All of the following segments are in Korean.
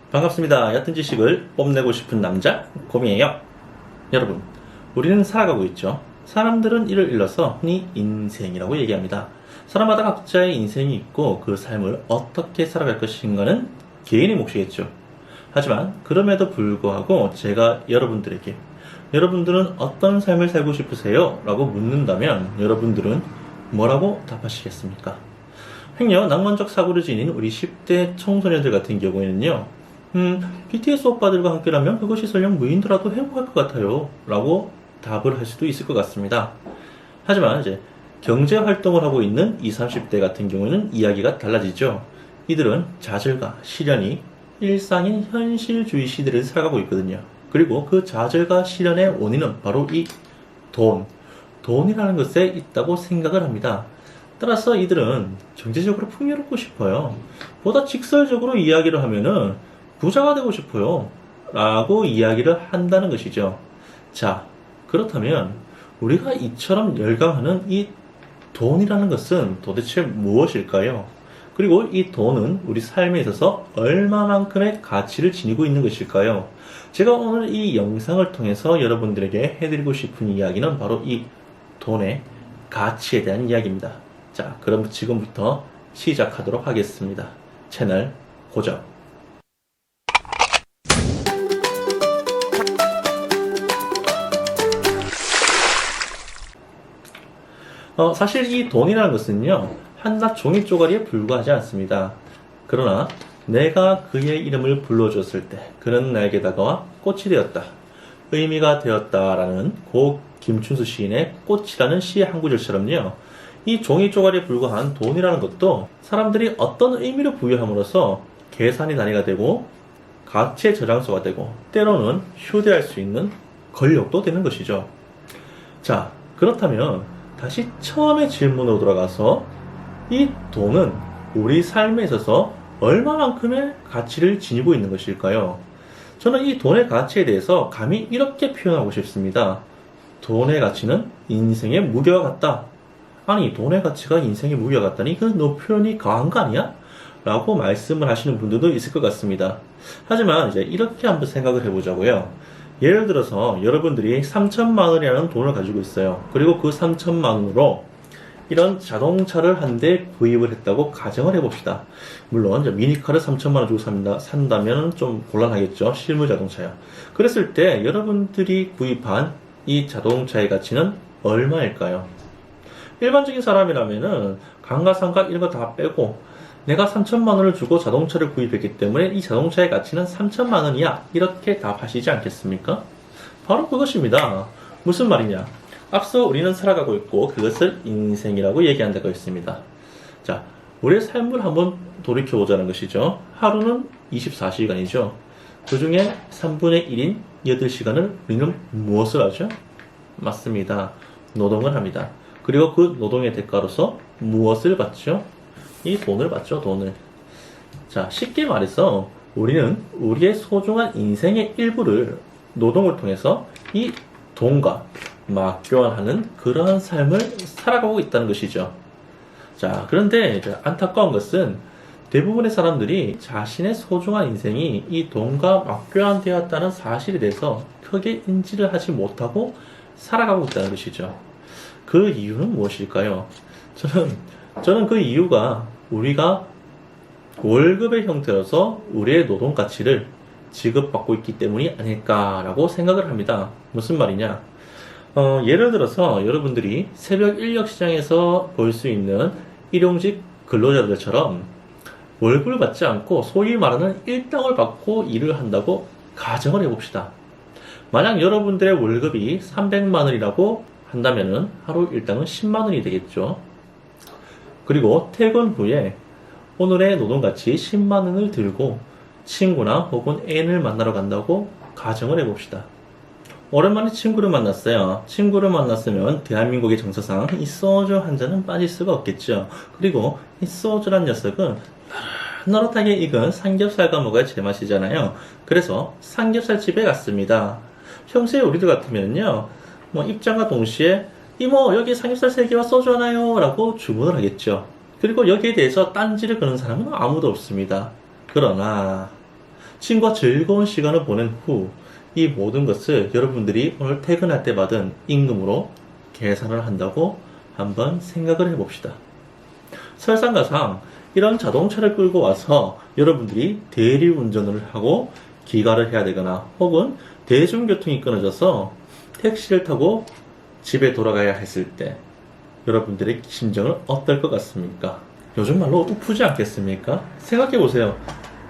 반갑습니다. 얕은 지식을 뽐내고 싶은 남자 곰이에요. 여러분, 우리는 살아가고 있죠. 사람들은 이를 일러서 흔히 인생이라고 얘기합니다. 사람마다 각자의 인생이 있고 그 삶을 어떻게 살아갈 것인가는 개인의 몫이겠죠. 하지만 그럼에도 불구하고 제가 여러분들에게 여러분들은 어떤 삶을 살고 싶으세요? 라고 묻는다면 여러분들은 뭐라고 답하시겠습니까? 행여 낭만적 사고를 지닌 우리 10대 청소년들 같은 경우에는요, BTS 오빠들과 함께라면 그것이 설령 무인도라도 행복할 것 같아요. 라고 답을 할 수도 있을 것 같습니다. 하지만 이제 경제 활동을 하고 있는 20, 30대 같은 경우에는 이야기가 달라지죠. 이들은 좌절과 시련이 일상인 현실주의 시대를 살아가고 있거든요. 그리고 그 좌절과 시련의 원인은 바로 이 돈이라는 것에 있다고 생각을 합니다. 따라서 이들은 경제적으로 풍요롭고 싶어요. 보다 직설적으로 이야기를 하면은 부자가 되고 싶어요. 라고 이야기를 한다는 것이죠. 자, 그렇다면 우리가 이처럼 열광하는 이 돈이라는 것은 도대체 무엇일까요? 그리고 이 돈은 우리 삶에 있어서 얼마만큼의 가치를 지니고 있는 것일까요? 제가 오늘 이 영상을 통해서 여러분들에게 해드리고 싶은 이야기는 바로 이 돈의 가치에 대한 이야기입니다. 자, 그럼 지금부터 시작하도록 하겠습니다. 채널 고정. 사실 이 돈이라는 것은요, 한낱 종이 쪼가리에 불과하지 않습니다. 그러나 내가 그의 이름을 불러줬을 때 그는 나에게 다가와 꽃이 되었다, 의미가 되었다라는 고 김춘수 시인의 꽃이라는 시의 한 구절처럼요, 이 종이 쪼가리에 불과한 돈이라는 것도 사람들이 어떤 의미로 부여함으로써 계산의 단위가 되고 가치의 저장소가 되고 때로는 휴대할 수 있는 권력도 되는 것이죠. 자, 그렇다면 다시 처음의 질문으로 돌아가서 이 돈은 우리 삶에 있어서 얼마만큼의 가치를 지니고 있는 것일까요? 저는 이 돈의 가치에 대해서 감히 이렇게 표현하고 싶습니다. 돈의 가치는 인생의 무게와 같다. 아니, 돈의 가치가 인생의 무게와 같다니 그 너 표현이 과한 거 아니야? 라고 말씀을 하시는 분들도 있을 것 같습니다. 하지만 이제 이렇게 한번 생각을 해보자고요. 예를 들어서 여러분들이 3천만 원이라는 돈을 가지고 있어요. 그리고 그 3천만 원으로 이런 자동차를 한 대 구입을 했다고 가정을 해봅시다. 물론 이제 미니카를 3천만 원 주고 산다면 좀 곤란하겠죠. 실물 자동차요. 그랬을 때 여러분들이 구입한 이 자동차의 가치는 얼마일까요? 일반적인 사람이라면은 감가상가 이런 거 다 빼고 내가 3천만 원을 주고 자동차를 구입했기 때문에 이 자동차의 가치는 3천만 원이야, 이렇게 답하시지 않겠습니까? 바로 그것입니다. 무슨 말이냐? 앞서 우리는 살아가고 있고 그것을 인생이라고 얘기한다고 했습니다. 자, 우리의 삶을 한번 돌이켜보자는 것이죠. 하루는 24시간이죠. 그 중에 3분의 1인 8시간을 우리는 무엇을 하죠? 맞습니다. 노동을 합니다. 그리고 그 노동의 대가로서 무엇을 받죠? 이 돈을 받죠, 돈을. 자, 쉽게 말해서 우리는 우리의 소중한 인생의 일부를 노동을 통해서 이 돈과 맞교환하는 그러한 삶을 살아가고 있다는 것이죠. 자, 그런데 안타까운 것은 대부분의 사람들이 자신의 소중한 인생이 이 돈과 맞교환되었다는 사실에 대해서 크게 인지를 하지 못하고 살아가고 있다는 것이죠. 그 이유는 무엇일까요? 저는 그 이유가 우리가 월급의 형태로서 우리의 노동 가치를 지급받고 있기 때문이 아닐까라고 생각을 합니다. 무슨 말이냐? 예를 들어서 여러분들이 새벽 인력 시장에서 볼 수 있는 일용직 근로자들처럼 월급을 받지 않고 소위 말하는 일당을 받고 일을 한다고 가정을 해봅시다. 만약 여러분들의 월급이 300만 원이라고 한다면은 하루 일당은 10만 원이 되겠죠. 그리고 퇴근 후에 오늘의 노동가치 10만 원을 들고 친구나 혹은 애인을 만나러 간다고 가정을 해봅시다. 오랜만에 친구를 만났어요. 친구를 만났으면 대한민국의 정서상 이 소주 한 잔은 빠질 수가 없겠죠. 그리고 이 소주란 녀석은 노릇하게 익은 삼겹살과 먹어야 제맛이잖아요. 그래서 삼겹살 집에 갔습니다. 평소에 우리들 같으면요, 입장과 동시에 이모 여기 삼겹살 3개와 소주 하나요? 라고 주문을 하겠죠. 그리고 여기에 대해서 딴지를 거는 사람은 아무도 없습니다. 그러나 친구와 즐거운 시간을 보낸 후 이 모든 것을 여러분들이 오늘 퇴근할 때 받은 임금으로 계산을 한다고 한번 생각을 해봅시다. 설상가상 이런 자동차를 끌고 와서 여러분들이 대리운전을 하고 귀가를 해야 되거나 혹은 대중교통이 끊어져서 택시를 타고 집에 돌아가야 했을 때 여러분들의 심정은 어떨 것 같습니까? 요즘 말로 우프지 않겠습니까? 생각해보세요.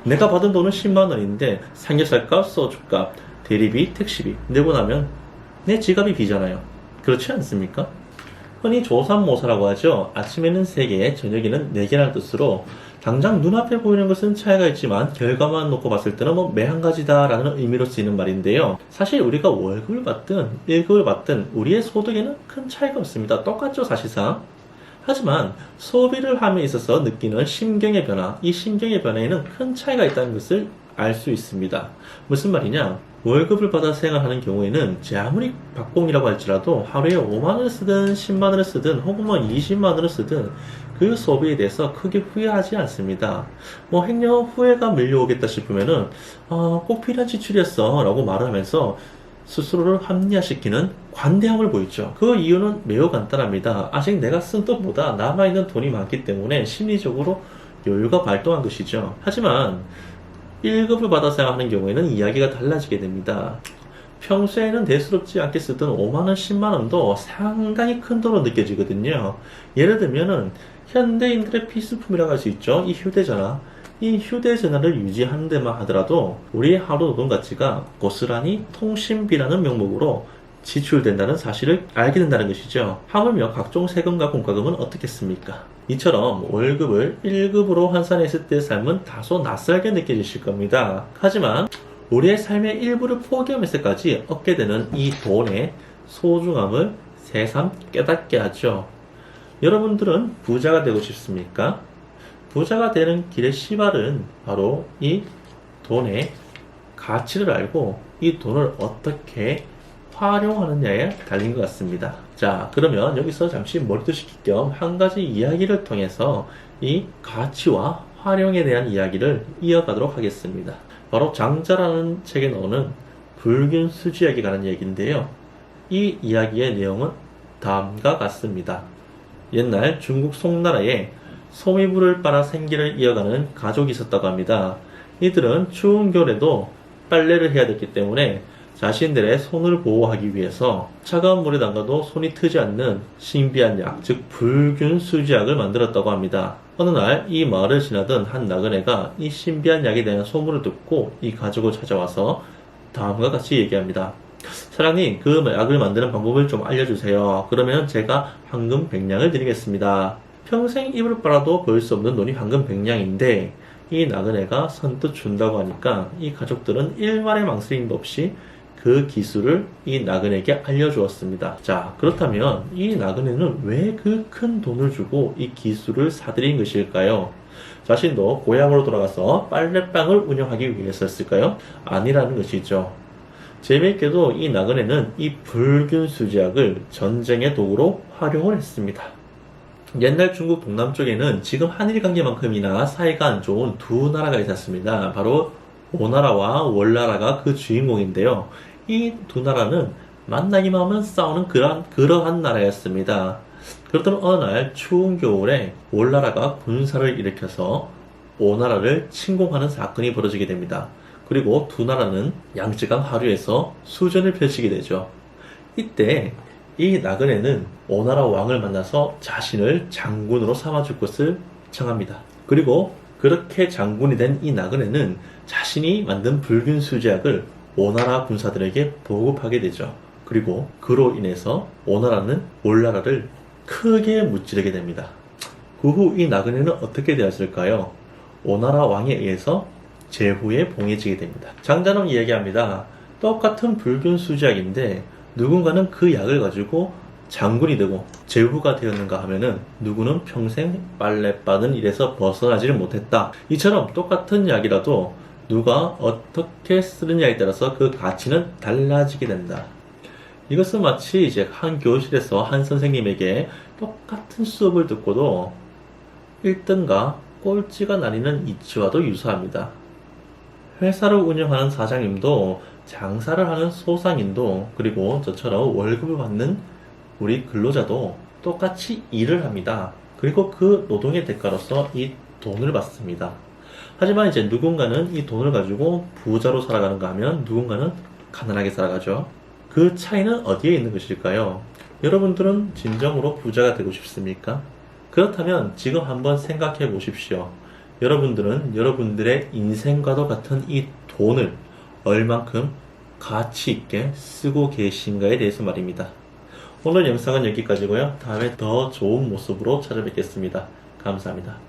내가 받은 돈은 10만 원인데 삼겹살값, 소주값, 대리비, 택시비 내고 나면 내 지갑이 비잖아요. 그렇지 않습니까? 흔히 조삼모사라고 하죠. 아침에는 3개, 저녁에는 4개라는 뜻으로 당장 눈앞에 보이는 것은 차이가 있지만 결과만 놓고 봤을 때는 뭐 매한가지다라는 의미로 쓰이는 말인데요. 사실 우리가 월급을 받든 1급을 받든 우리의 소득에는 큰 차이가 없습니다. 똑같죠, 사실상. 하지만 소비를 함에 있어서 느끼는 심경의 변화, 이 심경의 변화에는 큰 차이가 있다는 것을 알 수 있습니다. 무슨 말이냐? 월급을 받아 생활하는 경우에는 제 아무리 박봉이라고 할지라도 하루에 5만 원을 쓰든 10만 원을 쓰든 혹은 뭐 20만 원을 쓰든 그 소비에 대해서 크게 후회하지 않습니다. 뭐 행여 후회가 밀려오겠다 싶으면은 꼭 필요한 지출이었어 라고 말을 하면서 스스로를 합리화시키는 관대함을 보이죠. 그 이유는 매우 간단합니다. 아직 내가 쓴 돈보다 남아있는 돈이 많기 때문에 심리적으로 여유가 발동한 것이죠. 하지만 1급을 받아 생각하는 경우에는 이야기가 달라지게 됩니다. 평소에는 대수롭지 않게 쓰던 5만원, 10만원도 상당히 큰 돈으로 느껴지거든요. 예를 들면은 현대인들의 필수품이라고 할 수 있죠. 이 휴대전화. 이 휴대전화를 유지하는 데만 하더라도 우리의 하루 노동 가치가 고스란히 통신비라는 명목으로 지출된다는 사실을 알게 된다는 것이죠. 하물며 각종 세금과 공과금은 어떻겠습니까? 이처럼 월급을 1급으로 환산했을 때의 삶은 다소 낯설게 느껴지실 겁니다. 하지만 우리의 삶의 일부를 포기하면서까지 얻게 되는 이 돈의 소중함을 새삼 깨닫게 하죠. 여러분들은 부자가 되고 싶습니까? 부자가 되는 길의 시발은 바로 이 돈의 가치를 알고 이 돈을 어떻게 활용하느냐에 달린 것 같습니다. 자, 그러면 여기서 잠시 머리도 식힐 겸 한 가지 이야기를 통해서 이 가치와 활용에 대한 이야기를 이어가도록 하겠습니다. 바로 장자라는 책에 나오는 불균 수지약에 관한 이야기인데요. 이 이야기의 내용은 다음과 같습니다. 옛날 중국 송나라에 소미불을 빨아 생계를 이어가는 가족이 있었다고 합니다. 이들은 추운 겨울에도 빨래를 해야 됐기 때문에 자신들의 손을 보호하기 위해서 차가운 물에 담가도 손이 트지 않는 신비한 약, 즉 불균 수지약을 만들었다고 합니다. 어느 날 이 마을을 지나던 한 나그네가 이 신비한 약에 대한 소문을 듣고 이 가족을 찾아와서 다음과 같이 얘기합니다. 사장님, 그 약을 만드는 방법을 좀 알려주세요. 그러면 제가 황금 100냥을 드리겠습니다. 평생 입을 빨아도 볼 수 없는 돈이 황금 100냥인데 이 나그네가 선뜻 준다고 하니까 이 가족들은 일말의 망설임도 없이 그 기술을 이 나그네에게 알려주었습니다. 자, 그렇다면 이 나그네는 왜 그 큰 돈을 주고 이 기술을 사들인 것일까요? 자신도 고향으로 돌아가서 빨래방을 운영하기 위해서였을까요? 아니라는 것이죠. 재미있게도 이 나그네는 이 불균 수지약을 전쟁의 도구로 활용을 했습니다. 옛날 중국 동남쪽에는 지금 한일 관계만큼이나 사이가 안 좋은 두 나라가 있었습니다. 바로 오나라와 월나라가 그 주인공인데요. 이 두 나라는 만나기만 하면 싸우는 그러한 나라였습니다. 그렇던 어느 날 추운 겨울에 월나라가 군사를 일으켜서 오나라를 침공하는 사건이 벌어지게 됩니다. 그리고 두 나라는 양쯔강 하류에서 수전을 펼치게 되죠. 이때 이 나그네는 오나라 왕을 만나서 자신을 장군으로 삼아줄 것을 청합니다. 그리고 그렇게 장군이 된 이 나그네는 자신이 만든 불균 수지약을 오나라 군사들에게 보급하게 되죠. 그리고 그로 인해서 오나라는 월나라를 크게 무찌르게 됩니다. 그 후 이 나그네는 어떻게 되었을까요? 오나라 왕에 의해서 제후에 봉해지게 됩니다. 장자는 이야기합니다. 똑같은 불균 수지약인데 누군가는 그 약을 가지고 장군이 되고 제후가 되었는가 하면은 누구는 평생 빨래 빠는 일에서 벗어나지를 못했다. 이처럼 똑같은 약이라도 누가 어떻게 쓰느냐에 따라서 그 가치는 달라지게 된다. 이것은 마치 이제 한 교실에서 한 선생님에게 똑같은 수업을 듣고도 1등과 꼴찌가 나뉘는 이치와도 유사합니다. 회사를 운영하는 사장님도 장사를 하는 소상인도 그리고 저처럼 월급을 받는 우리 근로자도 똑같이 일을 합니다. 그리고 그 노동의 대가로서 이 돈을 받습니다. 하지만 이제 누군가는 이 돈을 가지고 부자로 살아가는가 하면 누군가는 가난하게 살아가죠. 그 차이는 어디에 있는 것일까요? 여러분들은 진정으로 부자가 되고 싶습니까? 그렇다면 지금 한번 생각해 보십시오. 여러분들은 여러분들의 인생과도 같은 이 돈을 얼만큼 가치 있게 쓰고 계신가에 대해서 말입니다. 오늘 영상은 여기까지고요. 다음에 더 좋은 모습으로 찾아뵙겠습니다. 감사합니다.